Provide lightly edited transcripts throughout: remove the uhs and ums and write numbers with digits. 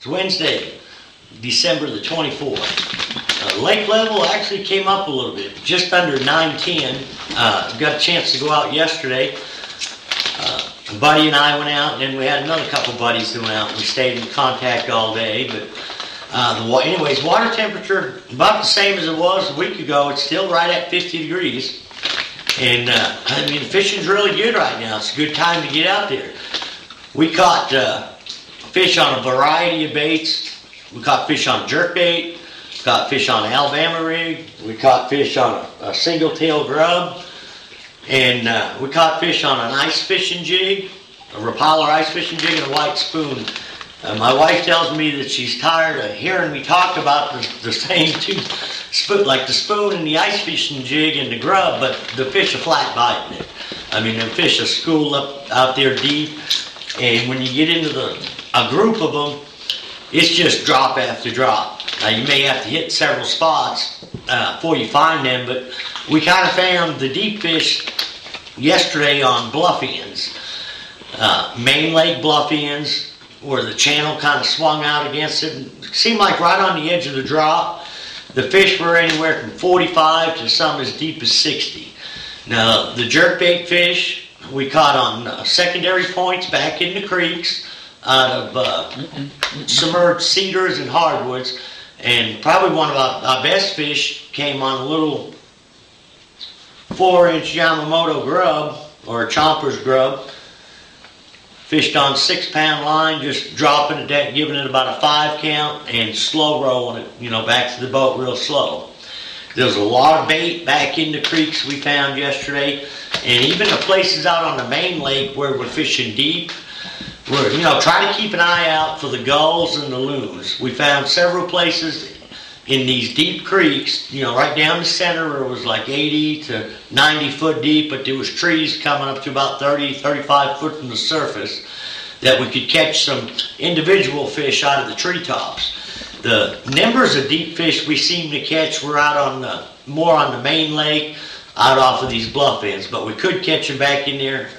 Wednesday, December the 24th. Lake level actually came up a little bit, just under 910. Got a chance to go out yesterday. A buddy and I went out, and then we had another couple buddies who went out, and we stayed in contact all day. But anyways, water temperature about the same as it was a week ago. It's still right at 50 degrees. And I mean, fishing's really good right now. It's a good time to get out there. We caught fish on a variety of baits. We caught fish on jerkbait. We caught fish on an Alabama rig. We caught fish on a single tail grub. And we caught fish on an ice fishing jig, a Rapala ice fishing jig, and a white spoon. My wife tells me that she's tired of hearing me talk about the same two, like the spoon and the ice fishing jig and the grub, but the fish are flat biting it. I mean, the fish are schooled up out there deep, and when you get into a group of them, it's just drop after drop. Now, you may have to hit several spots before you find them, but we kind of found the deep fish yesterday on bluff ends, main lake bluff ends, where the channel kind of swung out against it. It seemed like right on the edge of the drop, the fish were anywhere from 45 to some as deep as 60. Now, the jerkbait fish we caught on secondary points back in the creeks out of submerged cedars and hardwoods, and probably one of our best fish came on a little 4-inch Yamamoto grub, or a chomper's grub. Fished on 6-pound line, just dropping it down, giving it about a 5 count, and slow rolling it, back to the boat real slow. There's a lot of bait back in the creeks we found yesterday, and even the places out on the main lake where we're fishing deep, we're, trying to keep an eye out for the gulls and the loons. We found several places in these deep creeks, right down the center where it was like 80 to 90 foot deep, but there was trees coming up to about 30, 35 foot from the surface that we could catch some individual fish out of the treetops. The numbers of deep fish we seem to catch were out on more on the main lake, out off of these bluff ends, but we could catch them back in there,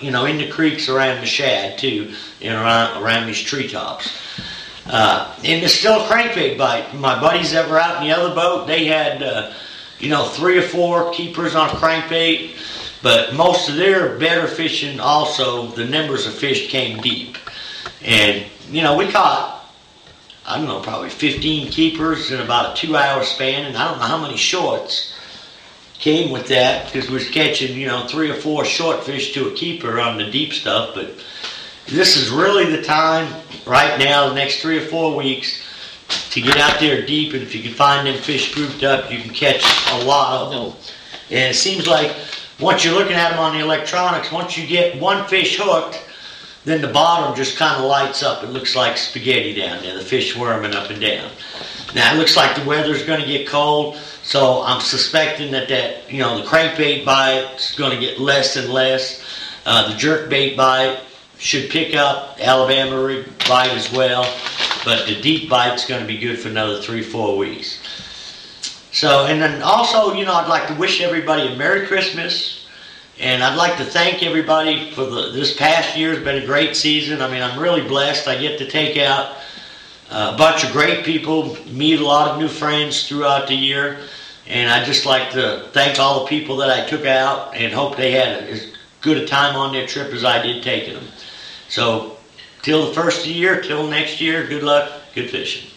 in the creeks around the shad too, around these treetops. And there's still a crankbait bite. My buddies that were out in the other boat, they had, 3 or 4 keepers on a crankbait, but most of their better fishing also, the numbers of fish came deep. And, we caught, probably 15 keepers in about a 2-hour span, and I don't know how many shorts came with that, because we was catching, 3 or 4 short fish to a keeper on the deep stuff. But this is really the time right now, the next 3 or 4 weeks, to get out there deep, and if you can find them fish grouped up, you can catch a lot of them. And it seems like once you're looking at them on the electronics, once you get one fish hooked, then the bottom just kind of lights up. It looks like spaghetti down there, the fish worming up and down. Now, it looks like the weather's going to get cold, so I'm suspecting that the crankbait bite is going to get less and less. The jerkbait bite should pick up, Alabama rig bite as well, but the deep bite's going to be good for another 3-4 weeks. So, and then also, I'd like to wish everybody a Merry Christmas, and I'd like to thank everybody for this past year. Has been a great season. I mean, I'm really blessed. I get to take out a bunch of great people, meet a lot of new friends throughout the year, and I'd just like to thank all the people that I took out and hope they had as good a time on their trip as I did taking them. So, till the first of the year, till next year, good luck, good fishing.